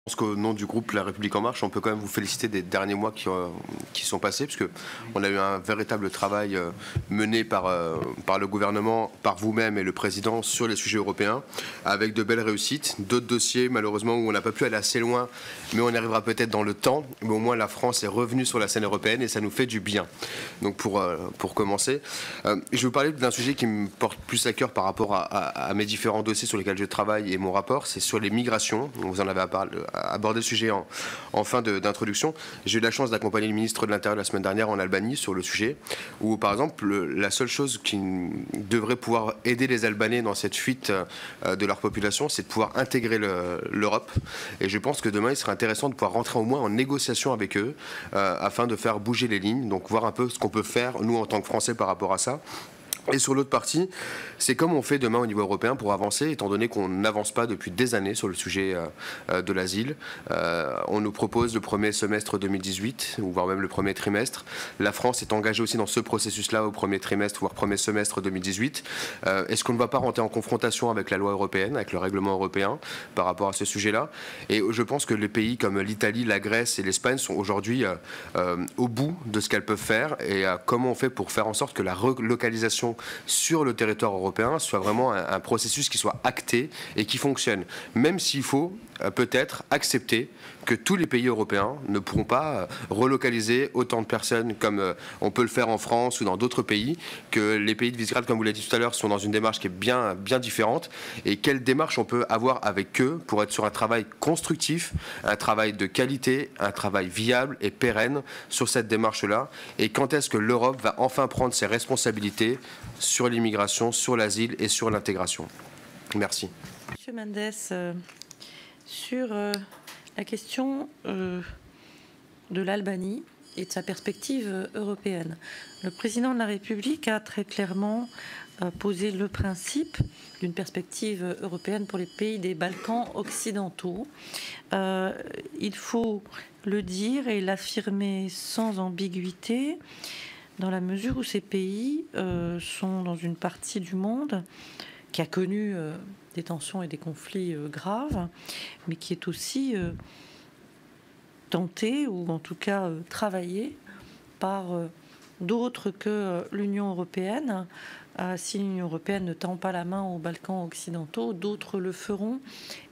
Je pense qu'au nom du groupe La République En Marche, on peut quand même vous féliciter des derniers mois qui sont passés, parce qu'on a eu un véritable travail mené par le gouvernement, par vous-même et le président sur les sujets européens, avec de belles réussites. D'autres dossiers, malheureusement, où on n'a pas pu aller assez loin, mais on y arrivera peut-être dans le temps. Mais au moins, la France est revenue sur la scène européenne et ça nous fait du bien. Donc pour commencer, je vais vous parler d'un sujet qui me porte plus à cœur par rapport à mes différents dossiers sur lesquels je travaille et mon rapport, c'est sur les migrations. Vous en avez abordé le sujet en fin d'introduction. J'ai eu la chance d'accompagner le ministre de l'Intérieur la semaine dernière en Albanie sur le sujet, où par exemple la seule chose qui devrait pouvoir aider les Albanais dans cette fuite de leur population, c'est de pouvoir intégrer l'Europe. Et je pense que demain, il serait intéressant de pouvoir rentrer au moins en négociation avec eux afin de faire bouger les lignes, donc voir un peu ce qu'on peut faire, nous, en tant que Français, par rapport à ça. Et sur l'autre partie, c'est comme on fait demain au niveau européen pour avancer, étant donné qu'on n'avance pas depuis des années sur le sujet de l'asile. On nous propose le premier semestre 2018, ou voire même le premier trimestre. La France est engagée aussi dans ce processus-là au premier trimestre, voire premier semestre 2018. Est-ce qu'on ne va pas rentrer en confrontation avec la loi européenne, avec le règlement européen, par rapport à ce sujet-là? Et je pense que les pays comme l'Italie, la Grèce et l'Espagne sont aujourd'hui au bout de ce qu'elles peuvent faire. Et comment on fait pour faire en sorte que la relocalisation sur le territoire européen soit vraiment un processus qui soit acté et qui fonctionne, même s'il faut peut-être accepter que tous les pays européens ne pourront pas relocaliser autant de personnes comme on peut le faire en France ou dans d'autres pays, que les pays de Visegrad, comme vous l'avez dit tout à l'heure, sont dans une démarche qui est bien différente, et quelle démarche on peut avoir avec eux pour être sur un travail constructif, un travail de qualité, un travail viable et pérenne sur cette démarche-là, et quand est-ce que l'Europe va enfin prendre ses responsabilités sur l'immigration, sur l'asile et sur l'intégration. Merci. Monsieur Mendes, sur la question de l'Albanie et de sa perspective européenne. Le président de la République a très clairement posé le principe d'une perspective européenne pour les pays des Balkans occidentaux. Il faut le dire et l'affirmer sans ambiguïté, dans la mesure où ces pays sont dans une partie du monde qui a connu des tensions et des conflits graves, mais qui est aussi tenté, ou en tout cas travaillé, par d'autres que l'Union européenne. Si l'Union européenne ne tend pas la main aux Balkans occidentaux, d'autres le feront,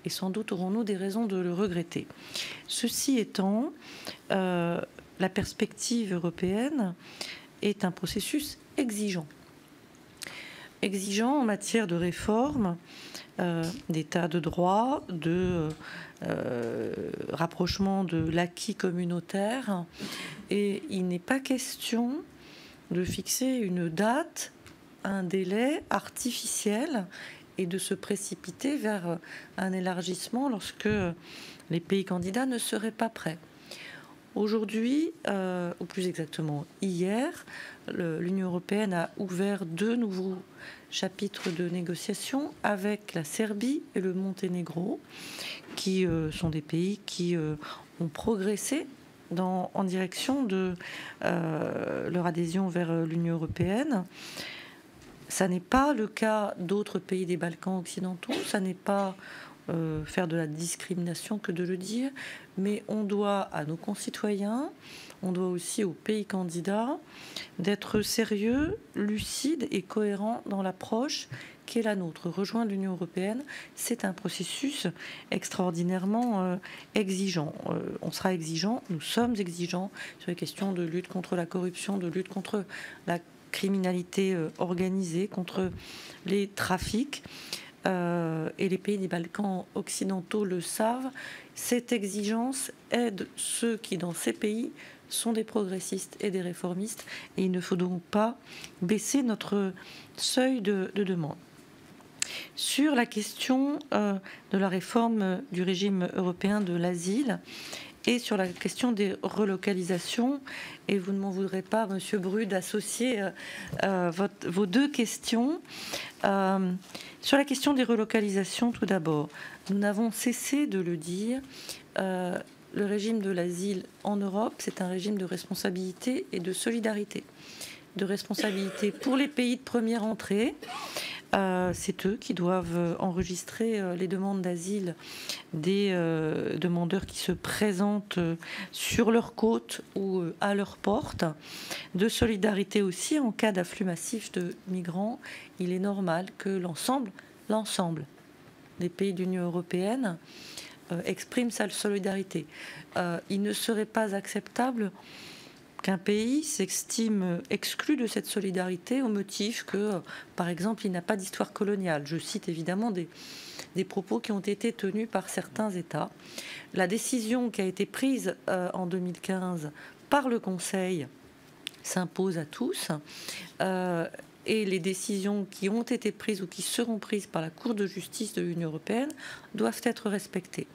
et sans doute aurons-nous des raisons de le regretter. Ceci étant, la perspective européenne est un processus exigeant. Exigeant en matière de réforme, d'état de droit, de rapprochement de l'acquis communautaire. Et il n'est pas question de fixer une date, un délai artificiel et de se précipiter vers un élargissement lorsque les pays candidats ne seraient pas prêts. Aujourd'hui, ou plus exactement hier, l'Union européenne a ouvert 2 nouveaux chapitres de négociations avec la Serbie et le Monténégro, qui sont des pays qui ont progressé en direction de leur adhésion vers l'Union européenne. Ça n'est pas le cas d'autres pays des Balkans occidentaux, ça n'est pas faire de la discrimination que de le dire, mais on doit à nos concitoyens, on doit aussi aux pays candidats d'être sérieux, lucides et cohérents dans l'approche qui est la nôtre. Rejoindre l'Union européenne, c'est un processus extraordinairement exigeant. On sera exigeant, nous sommes exigeants sur les questions de lutte contre la corruption, de lutte contre la criminalité organisée, contre les trafics. Et les pays des Balkans occidentaux le savent, cette exigence aide ceux qui, dans ces pays, sont des progressistes et des réformistes, et il ne faut donc pas baisser notre seuil de demande. Sur la question de la réforme du régime européen de l'asile et sur la question des relocalisations, et vous ne m'en voudrez pas, Monsieur Bru, d'associer vos 2 questions. Sur la question des relocalisations, tout d'abord, nous n'avons cessé de le dire, le régime de l'asile en Europe, c'est un régime de responsabilité et de solidarité. De responsabilité pour les pays de première entrée, c'est eux qui doivent enregistrer les demandes d'asile des demandeurs qui se présentent sur leur côte ou à leur porte. De solidarité aussi, en cas d'afflux massif de migrants, il est normal que l'ensemble des pays de l'Union européenne exprime sa solidarité. Il ne serait pas acceptable qu'un pays s'estime exclu de cette solidarité au motif que, par exemple, il n'a pas d'histoire coloniale. Je cite évidemment des propos qui ont été tenus par certains États. La décision qui a été prise en 2015 par le Conseil s'impose à tous. Et les décisions qui ont été prises ou qui seront prises par la Cour de justice de l'Union européenne doivent être respectées.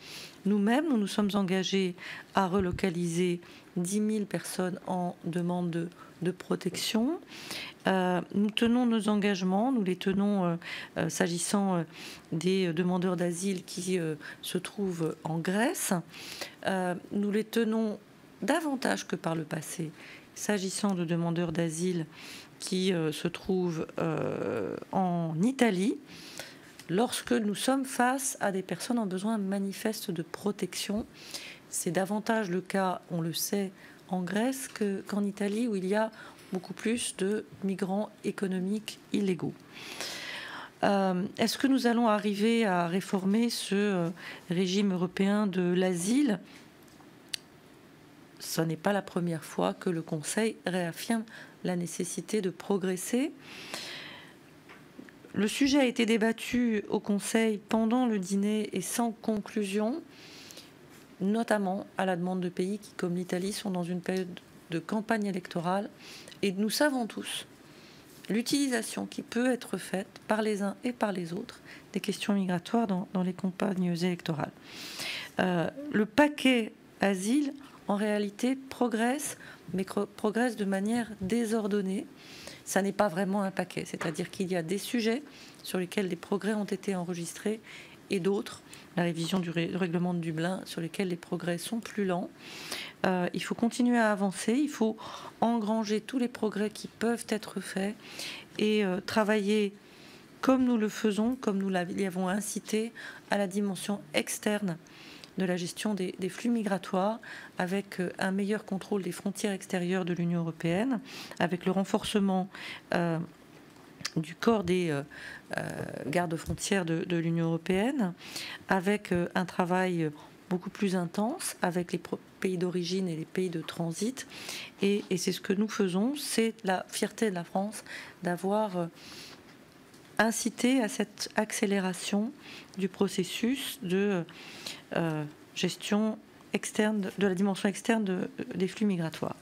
Nous-mêmes, nous nous sommes engagés à relocaliser 10 000 personnes en demande de protection. Nous tenons nos engagements, nous les tenons s'agissant des demandeurs d'asile qui se trouvent en Grèce. Nous les tenons davantage que par le passé, s'agissant de demandeurs d'asile qui se trouvent en Italie, lorsque nous sommes face à des personnes en besoin manifeste de protection. C'est davantage le cas, on le sait, en Grèce qu'en Italie, où il y a beaucoup plus de migrants économiques illégaux. Est-ce que nous allons arriver à réformer ce régime européen de l'asile ? Ce n'est pas la première fois que le Conseil réaffirme la nécessité de progresser. Le sujet a été débattu au Conseil pendant le dîner et sans conclusion, notamment à la demande de pays qui, comme l'Italie, sont dans une période de campagne électorale. Et nous savons tous l'utilisation qui peut être faite par les uns et par les autres des questions migratoires dans les campagnes électorales. Le paquet asile, en réalité, progresse, mais progresse de manière désordonnée. Ça n'est pas vraiment un paquet, c'est-à-dire qu'il y a des sujets sur lesquels des progrès ont été enregistrés et d'autres, la révision du règlement de Dublin, sur lesquels les progrès sont plus lents. Il faut continuer à avancer, il faut engranger tous les progrès qui peuvent être faits et travailler comme nous le faisons, comme nous l'y avons incité, à la dimension externe de la gestion des flux migratoires, avec un meilleur contrôle des frontières extérieures de l'Union européenne, avec le renforcement du corps des gardes-frontières de l'Union européenne, avec un travail beaucoup plus intense avec les pays d'origine et les pays de transit. Et c'est ce que nous faisons, c'est la fierté de la France d'avoir incité à cette accélération du processus de gestion externe, de la dimension externe des flux migratoires.